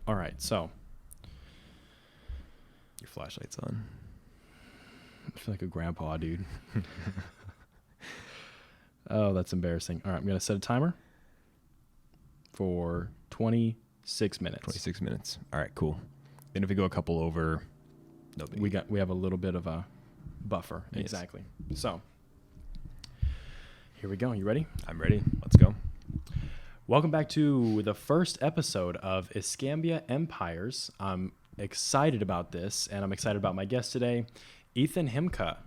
All right, so Your flashlight's on. I feel like a grandpa, dude. Oh, that's embarrassing. All right, I'm going to set a timer for 26 minutes. 26 minutes. All right, cool. Then if we go a couple over, no biggie. We have a little bit of a buffer. Yes. Exactly. So here we go. You ready? I'm ready. Let's go. Welcome back to the first episode of Escambia Empires. I'm excited about this, and I'm excited about my guest today, Ethan Himka.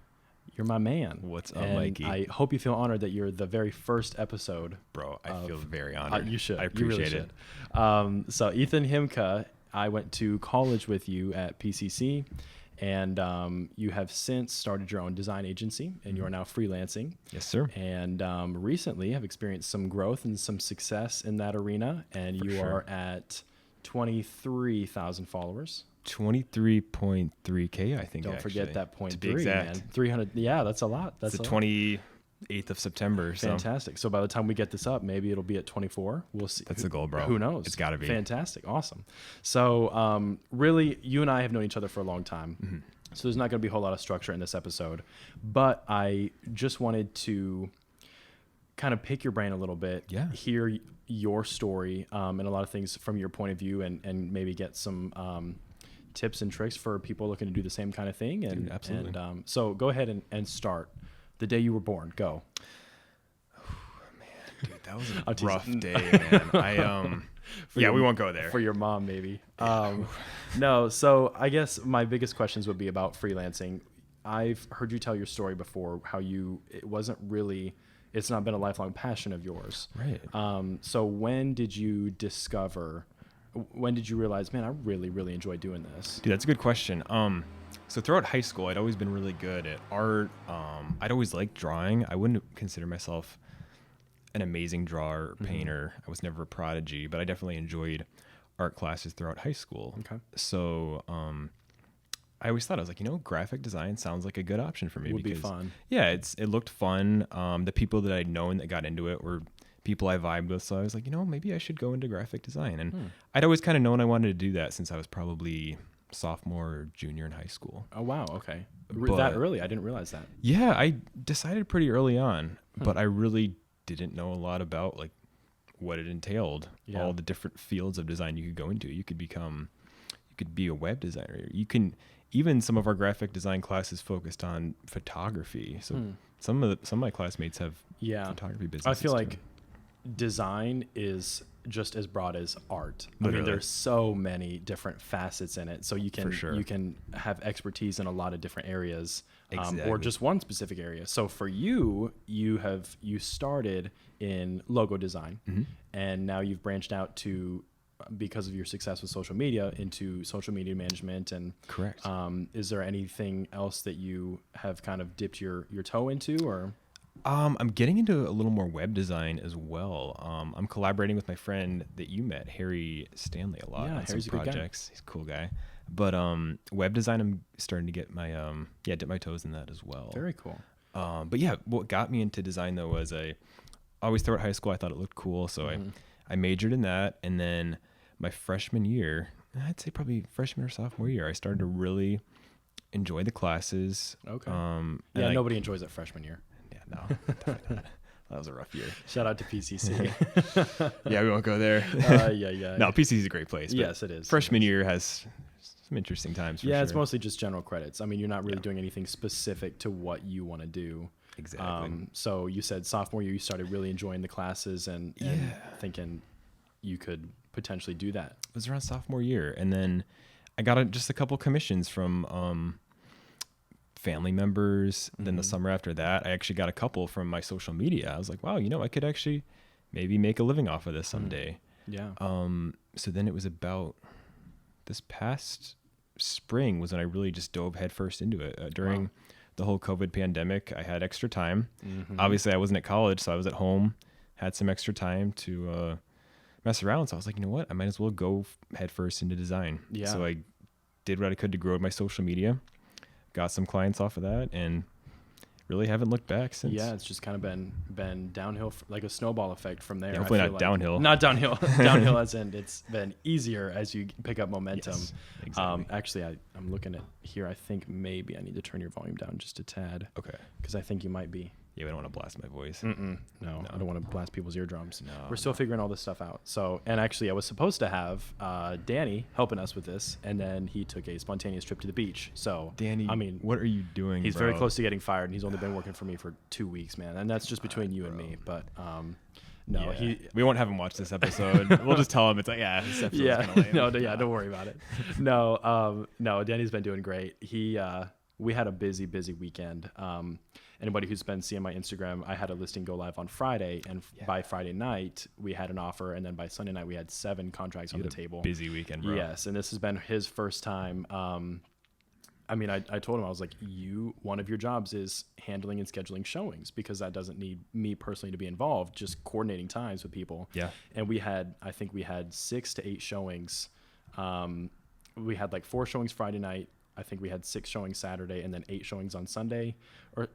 You're my man. What's up, and Mikey? I hope you feel honored that you're the very first episode. Bro, I feel very honored. You should. I appreciate it. So Ethan Himka, I went to college with you at PCC, and you have since started your own design agency, and you are now freelancing. Yes, sir. And recently have experienced some growth and some success in that arena, and For you sure. are at 23,000 followers. 23.3K, I think. Don't forget that to be 0.3, exact. man. 300. Yeah, that's a lot. That's It's the a lot. 28th of September. So Fantastic. So by the time we get this up, maybe it'll be at 24. We'll see. That's the goal, bro. Who knows? It's gotta be. Fantastic. Awesome. So really, you and I have known each other for a long time. Mm-hmm. So there's not going to be a whole lot of structure in this episode. But I just wanted to kind of pick your brain a little bit, Yeah. hear your story and a lot of things from your point of view, and maybe get some tips and tricks for people looking to do the same kind of thing. And, Dude, absolutely. And so go ahead and start. The day you were born. Go. dude, that was I'll a tease rough it. day, man. your- We won't go there. For your mom, maybe. No, so I guess my biggest questions would be about freelancing. I've heard you tell your story before, how it's not been a lifelong passion of yours. Right. So when did you realize, man, I really, really enjoy doing this? Dude, that's a good question. So throughout high school, I'd always been really good at art. I'd always liked drawing. I wouldn't consider myself an amazing drawer or painter. I was never a prodigy, but I definitely enjoyed art classes throughout high school. Okay. So I always thought, I was like, graphic design sounds like a good option for me. It would be fun. Yeah, it looked fun. The people that I'd known that got into it were people I vibed with. So I was like, maybe I should go into graphic design. And I'd always kind of known I wanted to do that since I was probably sophomore or junior in high school. Oh, wow. Okay. But- That early? I didn't realize that. Yeah, I decided pretty early on, but I really didn't know a lot about like what it entailed, Yeah. all the different fields of design you could go into. You could be a web designer. Even some of our graphic design classes focused on photography. So some of my classmates have photography I businesses. feel too. like design is just as broad as art. I Literally. mean, there's so many different facets in it. So you can For sure. you can have expertise in a lot of different areas, or Exactly. just one specific area. So for you, you started in logo design, and now you've branched out to, because of your success with social media, into social media management. And Correct. is there anything else that you have kind of dipped your toe into, or? I'm getting into a little more web design as well. I'm collaborating with my friend that you met, Harry Stanley, a lot Yeah, on Harry's a some good guy. projects. He's a cool guy. But web design, I'm starting to get my dip my toes in that as well. Very cool. But yeah, what got me into design though was I always throughout high school I thought it looked cool, so I majored in that, and then my freshman year, I'd say probably freshman or sophomore year, I started to really enjoy the classes. Okay. And Yeah, nobody enjoys that freshman year. Yeah, no, definitely not. That was a rough year. Shout out to PCC. Yeah, we won't go there. Yeah. No, PCC is a great place. But Yes, it is. Freshman year has some interesting times. For Yeah, sure. it's mostly just general credits. I mean, you're not really doing anything specific to what you want to do. Exactly. So you said sophomore year, you started really enjoying the classes and thinking you could potentially do that. It was around sophomore year, and then I got just a couple commissions from family members. Then the summer after that, I actually got a couple from my social media. I was like, wow, I could actually maybe make a living off of this someday. Yeah. So then it was about this past spring was when I really just dove headfirst into it. During the whole COVID pandemic, I had extra time. Obviously, I wasn't at college, so I was at home, had some extra time to mess around. So I was like, you know what? I might as well go headfirst into design. Yeah. So I did what I could to grow my social media, got some clients off of that, and really haven't looked back since. Yeah, it's just kind of been downhill, like a snowball effect from there. Yeah, hopefully I not feel like. downhill. Not downhill. Downhill as in it's been easier as you pick up momentum. Yes, exactly. Actually, I'm looking at here. I think maybe I need to turn your volume down just a tad. Okay. Because I think you might be. Yeah, we don't want to blast my voice. No, I don't want to blast people's eardrums. No, We're still figuring all this stuff out. So, and actually, I was supposed to have Danny helping us with this, and then he took a spontaneous trip to the beach. So, Danny, I mean, what are you doing? he's bro? very close to getting fired, and he's only been working for me for 2 weeks, man. And that's just between you and me. But no, Yeah. We won't have him watch this episode. We'll just tell him it's like, yeah, this episode's gonna lame. No, don't worry about it. No, Danny's been doing great. We had a busy weekend. Anybody who's been seeing my Instagram, I had a listing go live on Friday, and by Friday night we had an offer, and then by Sunday night we had 7 contracts on the table. Busy weekend, bro. Yes, and this has been his first time. I mean, I told him, I was like, one of your jobs is handling and scheduling showings, because that doesn't need me personally to be involved, just coordinating times with people. Yeah. And I think we had 6 to 8 showings. We had like 4 showings Friday night. I think we had 6 showings Saturday, and then 8 showings on Sunday,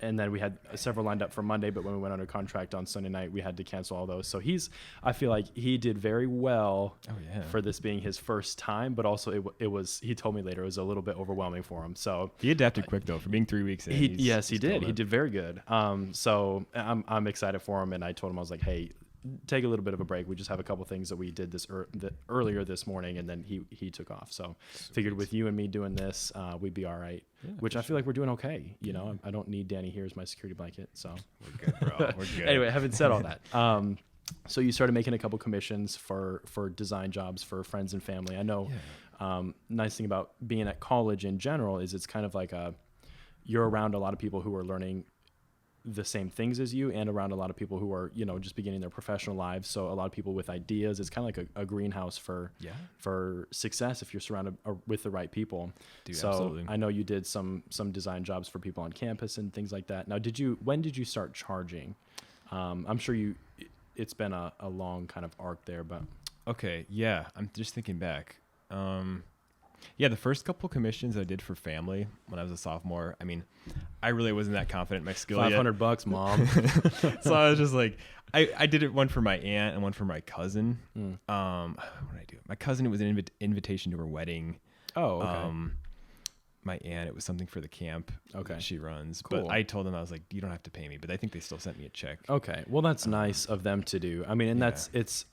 and then we had several lined up for Monday. But when we went under contract on Sunday night, we had to cancel all those. So I feel like he did very well for this being his first time. But also, it was. He told me later it was a little bit overwhelming for him. So he adapted quick though, for being 3 weeks in. He did. He did very good. So I'm excited for him, and I told him, I was like, hey, take a little bit of a break. We just have a couple things that we did earlier this morning, and then he took off. So figured with you and me doing this, we'd be all right. Yeah, which I feel like we're doing okay. You know, I don't need Danny here as my security blanket. So we're good, bro. We're good. Anyway, having said all that, so you started making a couple commissions for design jobs for friends and family. I know. Nice thing about being at college in general is it's kind of like you're around a lot of people who are learning the same things as you, and around a lot of people who are, just beginning their professional lives. So a lot of people with ideas. It's kind of like a greenhouse for success if you're surrounded with the right people. Dude, so absolutely. I know you did some design jobs for people on campus and things like that. Now, when did you start charging? I'm sure it's been a long kind of arc there, but. Okay. Yeah. I'm just thinking back. The first couple commissions I did for family when I was a sophomore, I mean, I really wasn't that confident in my skill yet. $500, mom. So I was just like, I did it one for my aunt and one for my cousin. What did I do? My cousin, it was an invitation to her wedding. Oh, okay. My aunt, it was something for the camp she runs. Cool. But I told them, I was like, you don't have to pay me. But I think they still sent me a check. Okay. Well, that's nice of them to do. I mean, and it's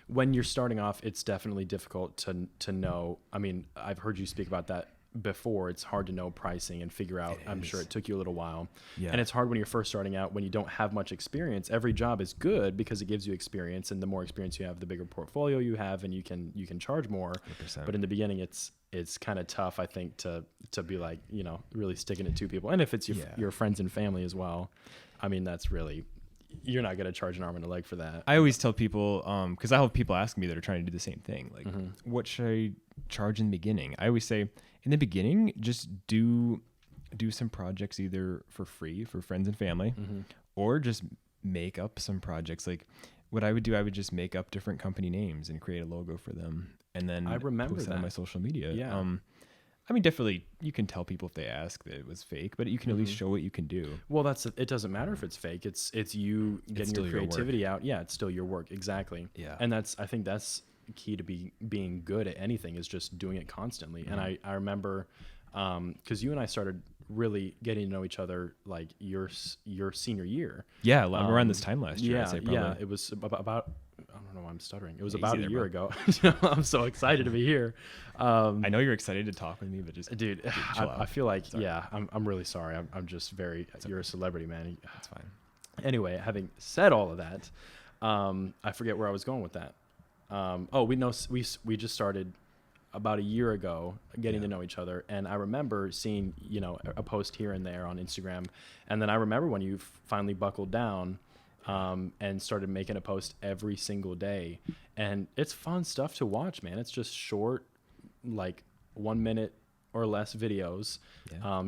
when you're starting off, it's definitely difficult to know. I mean, I've heard you speak about that before. It's hard to know pricing and figure out. I'm sure it took you a little while. Yeah. And it's hard when you're first starting out, when you don't have much experience. Every job is good because it gives you experience, and the more experience you have, the bigger portfolio you have, and you can charge more. 100%. But in the beginning, it's kind of tough, I think, to be like, really sticking it to people. And if it's your friends and family as well, I mean, that's really, you're not going to charge an arm and a leg for that. I always tell people, because I have people asking me that are trying to do the same thing. Like, what should I charge in the beginning? I always say, in the beginning, just do some projects either for free for friends and family, or just make up some projects. Like, what I would do, I would just make up different company names and create a logo for them, and then I remember post it on my social media. Yeah. I mean, definitely, you can tell people if they ask that it was fake, but you can at least show what you can do. Well, it doesn't matter if it's fake. It's you getting your creativity out. Yeah, it's still your work. Exactly. Yeah. And I think that's key to being good at anything, is just doing it constantly. And I remember, because you and I started really getting to know each other like your senior year. Yeah, around this time last year. Yeah, I'd say probably. Yeah. It was about. I don't know why I'm stuttering. It was Yeah, about a year ago. I'm so excited to be here. I know you're excited to talk with me, but just dude, I feel like I'm really sorry. I'm just very. You're a celebrity, man. That's fine. Anyway, having said all of that, I forget where I was going with that. We just started about a year ago getting to know each other, and I remember seeing a post here and there on Instagram, and then I remember when you finally buckled down. And started making a post every single day, and it's fun stuff to watch, man. It's just short, like 1 minute or less videos,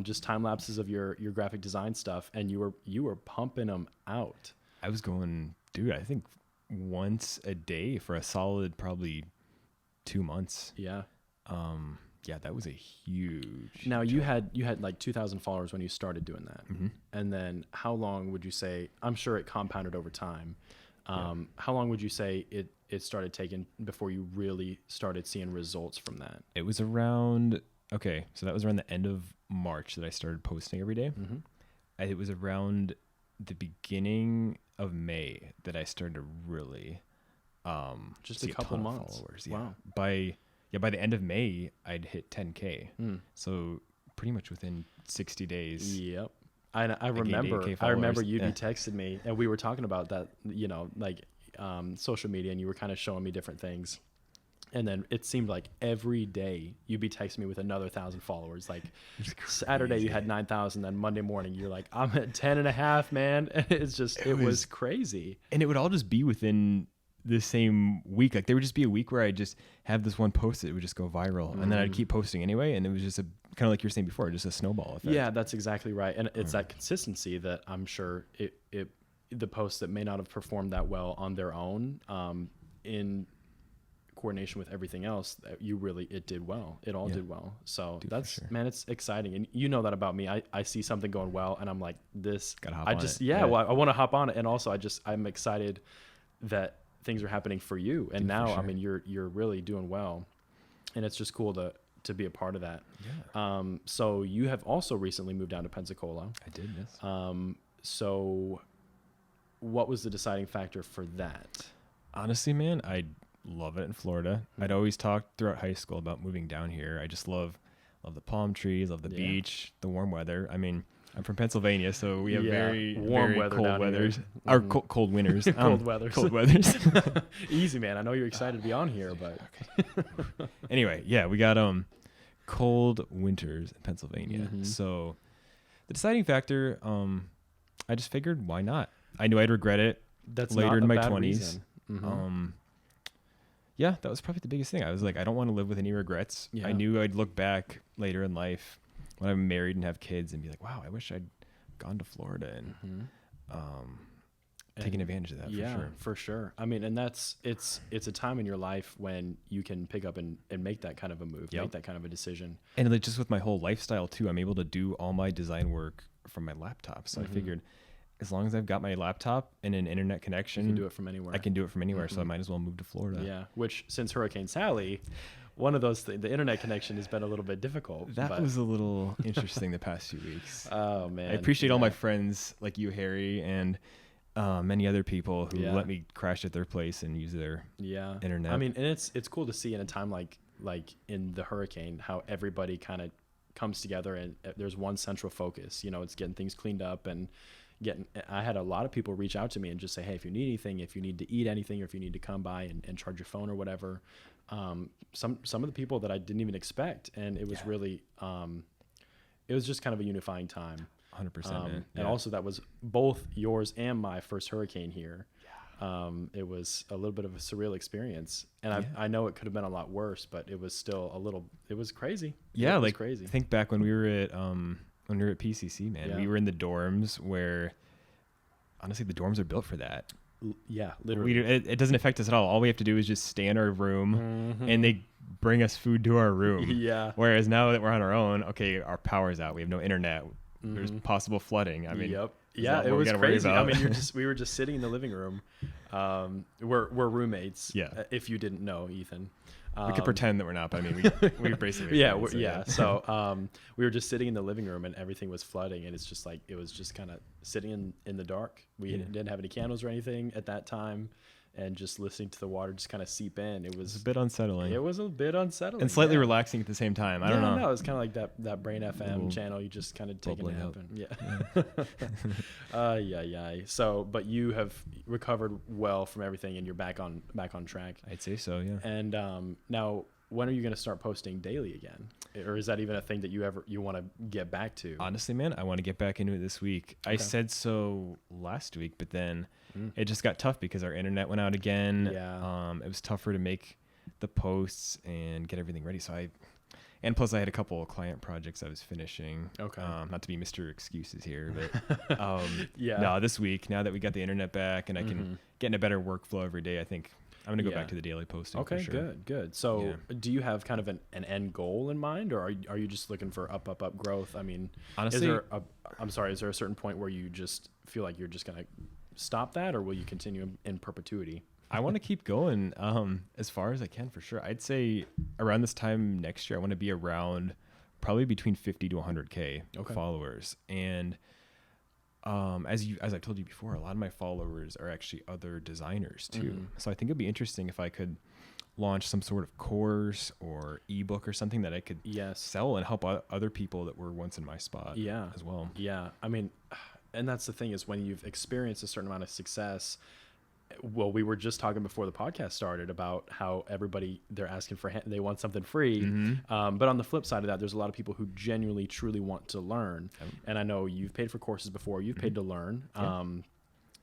just time lapses of your graphic design stuff, and you were pumping them out. I was going, dude, I think once a day for a solid probably 2 months. Yeah. Yeah, that was a huge. Now you had like 2,000 followers when you started doing that, Mm-hmm. and then how long would you say? I'm sure it compounded over time. How long would you say it started taking before you really started seeing results from that? It was around, okay, so that was around the end of March that I started posting every day. Mm-hmm. It was around the beginning of May that I started to really Just see a couple ton of months. followers. Yeah. Wow. By the end of May, I'd hit 10K. Mm. So pretty much within 60 days. Yep. I gained remember 8K I remember followers. you'd Yeah. be texting me and we were talking about that, you know, like social media, and you were kind of showing me different things. And then it seemed like every day you'd be texting me with another 1,000 followers. Like Saturday you had 9,000, then Monday morning you're like, I'm at 10.5, man. And it's just, it was crazy. And it would all just be within the same week. Like there would just be a week where I'd just have this one post that would just go viral, and then I'd keep posting anyway. And it was just kind of like you were saying before, just a snowball effect. Yeah, that's exactly right. And it's that consistency that I'm sure the posts that may not have performed that well on their own, in coordination with everything else, it did well. It all did well. So that's, sure. Man, it's exciting. And you know that about me. I see something going well and I'm like, gotta hop on it. Well, I want to hop on it. And also I'm excited that things are happening for you. And now, sure. I mean, you're really doing well, and it's just cool to be a part of that. Yeah. So you have also recently moved down to Pensacola. I did, yes. So what was the deciding factor for that? Honestly, man, I love it in Florida. I'd always talked throughout high school about moving down here. I just love the palm trees, love the beach, the warm weather. I mean, I'm from Pennsylvania, so we have very warm very weather cold weathers. Or cold winters. Cold weathers. Cold weathers. Easy, man. I know you're excited to be on here, but anyway, yeah, we got cold winters in Pennsylvania. Mm-hmm. So the deciding factor, I just figured, why not? I knew I'd regret it later in my 20s. Mm-hmm. Yeah, that was probably the biggest thing. I was like, I don't want to live with any regrets. Yeah. I knew I'd look back later in life when I'm married and have kids and be like, wow, I wish I'd gone to Florida and taken advantage of that. For sure. I mean, and it's a time in your life when you can pick up and make that kind of a move, make that kind of a decision. And like, just with my whole lifestyle too, I'm able to do all my design work from my laptop. So I figured, as long as I've got my laptop and an internet connection, you can do it from anywhere. I can do it from anywhere. So I might as well move to Florida. Yeah. Which, since Hurricane Sally, one of those things, the internet connection has been a little bit difficult. That was a little interesting the past few weeks. Oh man. I appreciate all my friends like you, Harry, and many other people who let me crash at their place and use their internet. I mean, and it's cool to see in a time like in the hurricane, how everybody kind of comes together and there's one central focus. You know, it's getting things cleaned up and I had a lot of people reach out to me and just say, hey, if you need anything, if you need to eat anything, or if you need to come by and charge your phone or whatever. Some of the people that I didn't even expect. And it was really, it was just kind of a unifying time. 100%. Man. And also that was both yours and my first hurricane here. It was a little bit of a surreal experience, and I know it could have been a lot worse, but it was still it was crazy. Yeah. It was like crazy. Think back when we were at PCC, man, we were in the dorms where honestly, the dorms are built for that. Yeah, literally. It doesn't affect us at all. All we have to do is just stay in our room and they bring us food to our room. Yeah. Whereas now that we're on our own, okay, our power's out. We have no internet. There's possible flooding. I mean, yeah, it was crazy. I mean, we were just sitting in the living room. We're roommates. Yeah. If you didn't know, Ethan. We could pretend that we're not, but I mean, we basically. So we were just sitting in the living room and everything was flooding, and it's just like it was just kind of sitting in the dark. We didn't have any candles or anything at that time, and just listening to the water just kind of seep in. It was a bit unsettling. It was a bit unsettling and slightly relaxing at the same time. I don't know. No, it's kind of like that Brain FM channel. You just kind of take a nap. Yeah. So, but you have recovered well from everything, and you're back on track. I'd say so. Yeah. And now, when are you going to start posting daily again? Or is that even a thing that you want to get back to? Honestly, man, I want to get back into it this week. Okay. I said so last week, but then it just got tough because our internet went out again. Yeah. It was tougher to make the posts and get everything ready. And plus I had a couple of client projects I was finishing. Okay. Not to be Mr. Excuses here, but no, this week, now that we got the internet back and I can get in a better workflow every day, I think I'm going to go back to the daily posting. Okay, for sure. good. So do you have kind of an end goal in mind, or are you just looking for up growth? I mean, honestly, is there a certain point where you just feel like you're just going to stop that, or will you continue in perpetuity? I want to keep going as far as I can, for sure. I'd say around this time next year, I want to be around probably between 50 to 100K followers. And as I've told you before, a lot of my followers are actually other designers too. So I think it'd be interesting if I could launch some sort of course or ebook or something that I could sell and help other people that were once in my spot as well. Yeah. I mean, and that's the thing, is when you've experienced a certain amount of success. Well, we were just talking before the podcast started about how they're asking they want something free. But on the flip side of that, there's a lot of people who genuinely, truly want to learn. And I know you've paid for courses before. You've paid to learn.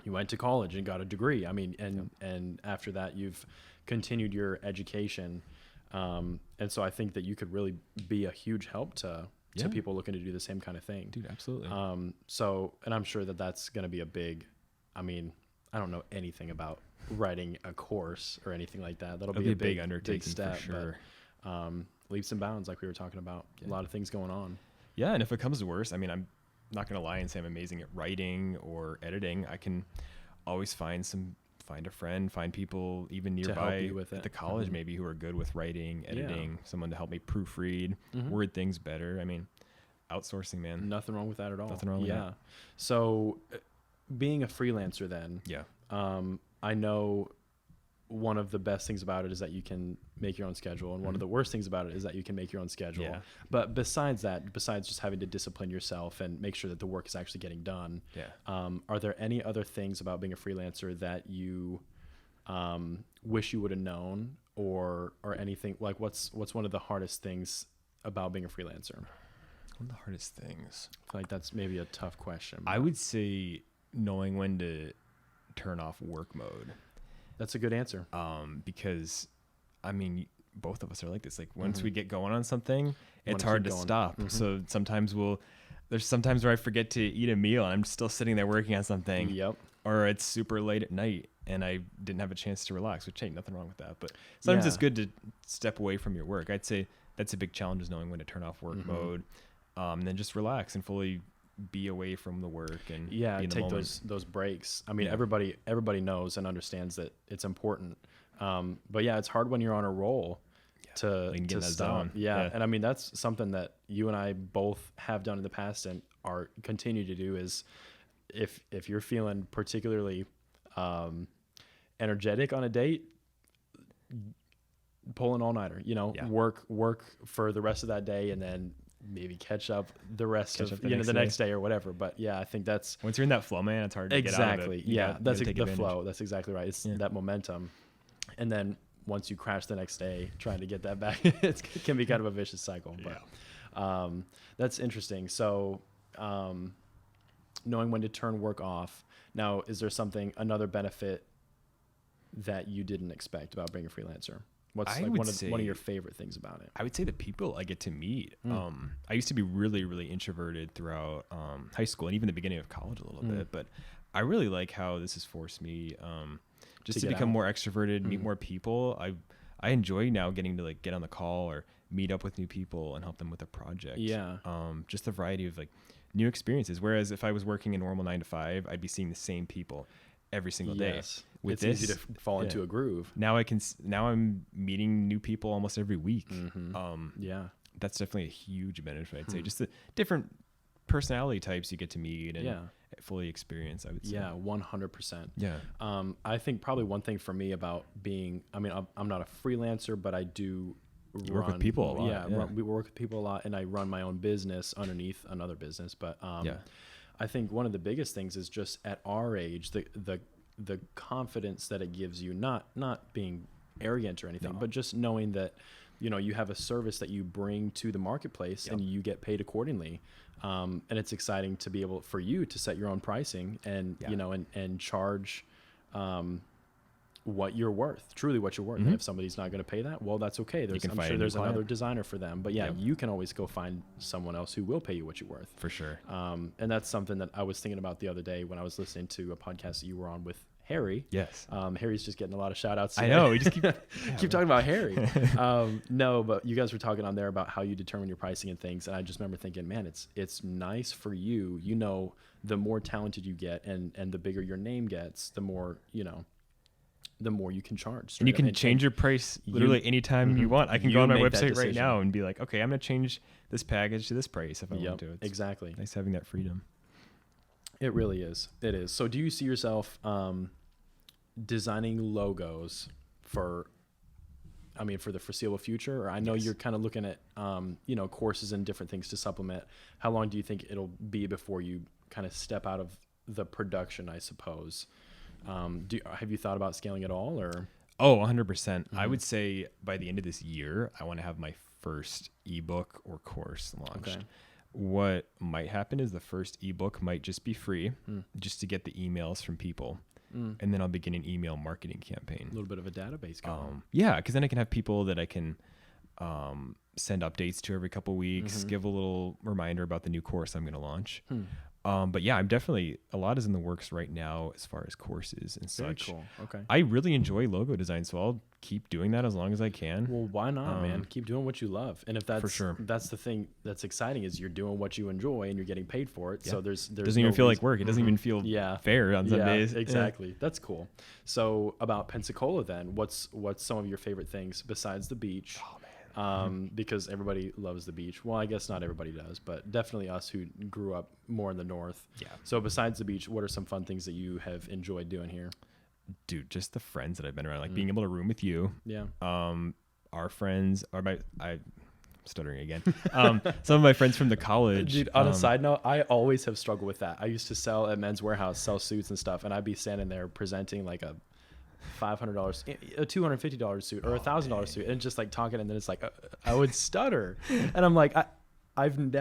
You went to college and got a degree. I mean, and after that, you've continued your education. And so I think that you could really be a huge help to people looking to do the same kind of thing. Dude, absolutely. And I'm sure that that's going to be a big, I don't know anything about writing a course or anything like that. That'll be a big undertaking, big step, for sure. But, leaps and bounds, like we were talking about. A lot of things going on. Yeah, and if it comes to worse, I'm not going to lie and say I'm amazing at writing or editing. I can always find a friend, find people even nearby at the college maybe who are good with writing, editing, someone to help me proofread, word things better. Outsourcing, man. Nothing wrong with that at all. Nothing wrong with that. So being a freelancer then, I know one of the best things about it is that you can make your own schedule, and one of the worst things about it is that you can make your own schedule. But besides just having to discipline yourself and make sure that the work is actually getting done, are there any other things about being a freelancer that you wish you would have known, or anything? Like what's one of the hardest things about being a freelancer? One of the hardest things, I feel like that's maybe a tough question. I would say knowing when to turn off work mode. That's a good answer. Because both of us are like this. Like once we get going on something, it's hard to stop. So there's sometimes where I forget to eat a meal and I'm still sitting there working on something. Or it's super late at night and I didn't have a chance to relax, which ain't nothing wrong with that. But sometimes it's good to step away from your work. I'd say that's a big challenge, is knowing when to turn off work mode, and then just relax and fully be away from the work and be in the take moment. those breaks. Everybody knows and understands that it's important. But it's hard when you're on a roll to stop. And that's something that you and I both have done in the past and are continue to do, is if you're feeling particularly energetic on a date, pull an all-nighter, work for the rest of that day, and then maybe catch up the rest of the next day or whatever. But I think that's, once you're in that flow, man, it's hard to get out of it. That's the flow. That's exactly right. It's that momentum. And then once you crash the next day, trying to get that back, it can be kind of a vicious cycle. But that's interesting. So knowing when to turn work off. Now, is there another benefit that you didn't expect about being a freelancer? What's one of your favorite things about it? I would say the people I get to meet. I used to be really, really introverted throughout high school and even the beginning of college a little bit, but I really like how this has forced me just to become more extroverted, meet more people. I enjoy now getting to get on the call or meet up with new people and help them with a project. Just the variety of new experiences. Whereas if I was working a normal 9 to 5, I'd be seeing the same people every single day. It's easy to fall into a groove. Now I'm meeting new people almost every week. That's definitely a huge benefit. I'd say just the different personality types you get to meet and fully experience, I would say. 100%. I think probably one thing for me about being, I'm not a freelancer, but I do work with people a lot. We work with people a lot, and I run my own business underneath another business. But I think one of the biggest things is just at our age, the confidence that it gives you, not being arrogant or anything, but just knowing that you have a service that you bring to the marketplace and you get paid accordingly. And it's exciting to be able for you to set your own pricing and and charge what you're worth, truly what you're worth. And if somebody's not going to pay that, well, that's okay. I'm sure there's another designer for them, but you can always go find someone else who will pay you what you're worth. For sure. And that's something that I was thinking about the other day when I was listening to a podcast that you were on with Harry. Yes. Harry's just getting a lot of shout outs. I know. We just keep keep talking about Harry. No, but you guys were talking on there about how you determine your pricing and things. And I just remember thinking, man, it's nice for you. You know, the more talented you get and the bigger your name gets, the more, you know, the more you can charge. And you can change your price literally anytime you want. I can go on my website right now and be like, okay, I'm going to change this package to this price if I want to. It's exactly. Nice having that freedom. It really is. It is. So do you see yourself designing logos for the foreseeable future? Or I know you're kind of looking at, you know, courses and different things to supplement. How long do you think it'll be before you kind of step out of the production, I suppose? Have you thought about scaling at all, or? Oh, 100%. I would say by the end of this year, I want to have my first ebook or course launched. Okay. What might happen is the first ebook might just be free, just to get the emails from people. And then I'll begin an email marketing campaign. A little bit of a database going. Yeah, because then I can have people that I can send updates to every couple weeks, give a little reminder about the new course I'm going to launch. But yeah, I'm definitely, a lot is in the works right now as far as courses and such. Very cool. Okay. I really enjoy logo design, so I'll keep doing that as long as I can. Well, why not, man? Keep doing what you love. And if that's for sure, that's the thing that's exciting, is you're doing what you enjoy and you're getting paid for it. Yeah. So there's doesn't even feel like work. It doesn't even feel fair on some days. Exactly. Yeah. That's cool. So about Pensacola then, what's some of your favorite things besides the beach? Oh, man. Because everybody loves the beach. Well, I guess not everybody does, but definitely us who grew up more in the north. Yeah. So besides the beach, what are some fun things that you have enjoyed doing here? Dude, just the friends that I've been around, like being able to room with you. Yeah. Our friends, I'm stuttering again. Some of my friends from the college. Dude, on a side note, I always have struggled with that. I used to sell at Men's Warehouse, sell suits and stuff, and I'd be standing there presenting like a $500, a $250 suit or $1,000 suit, and just like talking, and then it's like I would stutter, and I'm like, I don't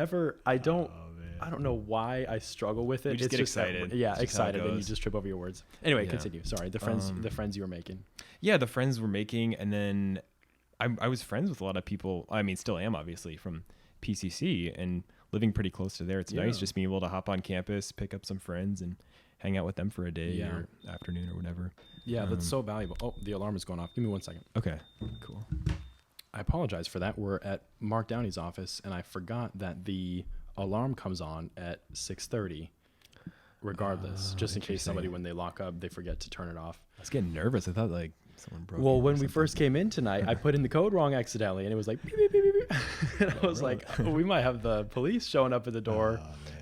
know why I struggle with it. You just get excited. Excited, and you just trip over your words. Anyway, continue. Sorry, the friends you were making. Yeah, the friends we're making, and then I was friends with a lot of people. I mean, still am, obviously, from PCC, and living pretty close to there. It's nice just being able to hop on campus, pick up some friends, and hang out with them for a day or afternoon or whatever. Yeah, that's so valuable. Oh, the alarm is going off. Give me 1 second. Okay, cool. I apologize for that. We're at Mark Downey's office, and I forgot that the alarm comes on at 6:30 regardless, just in case somebody, when they lock up, they forget to turn it off. I was getting nervous. I thought like someone broke. Well, when we first came in tonight, I put in the code wrong accidentally, and it was like beep, beep, beep, beep, beep. And I was like, we might have the police showing up at the door.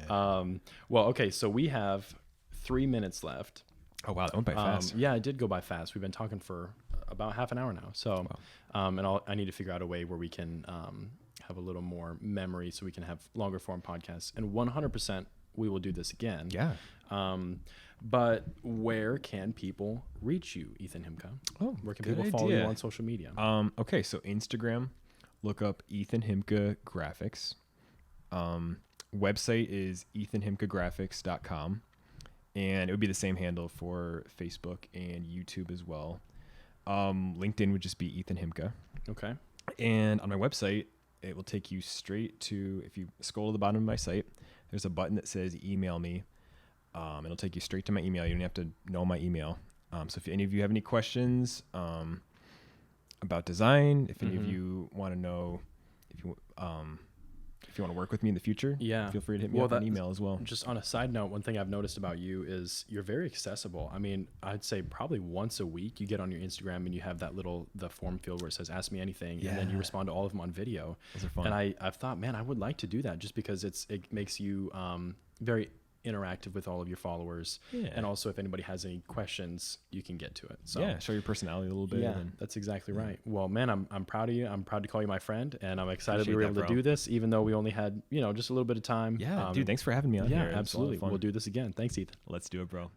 Well, okay, so we have 3 minutes left. Oh wow, that went by fast. Yeah, it did go by fast. We've been talking for about half an hour now. So, and I need to figure out a way where we can have a little more memory, so we can have longer form podcasts. And 100%, we will do this again. Yeah. But where can people reach you, Ethan Himka? Oh, where can people follow you on social media? Okay, so Instagram, look up Ethan Himka Graphics. Website is ethanhimkagraphics.com. And it would be the same handle for Facebook and YouTube as well. LinkedIn would just be Ethan Himka. Okay. And on my website, it will take you straight to, if you scroll to the bottom of my site, there's a button that says email me. It'll take you straight to my email. You don't have to know my email. So if any of you have any questions about design, if any of you want to know, if you want to work with me in the future, feel free to hit me up on email as well. Just on a side note, one thing I've noticed about you is you're very accessible. I mean, I'd say probably once a week you get on your Instagram and you have the form field where it says ask me anything, and then you respond to all of them on video. Those are fun. And I've thought, man, I would like to do that, just because it makes you very interactive with all of your followers. And also, if anybody has any questions, you can get to it. So show your personality a little bit. Yeah, that's exactly right. Well, man, I'm proud of you. I'm proud to call you my friend, and I'm excited we were able to do this, even though we only had, just a little bit of time. Yeah, dude, thanks for having me on here. Yeah, absolutely. We'll do this again. Thanks, Ethan. Let's do it, bro.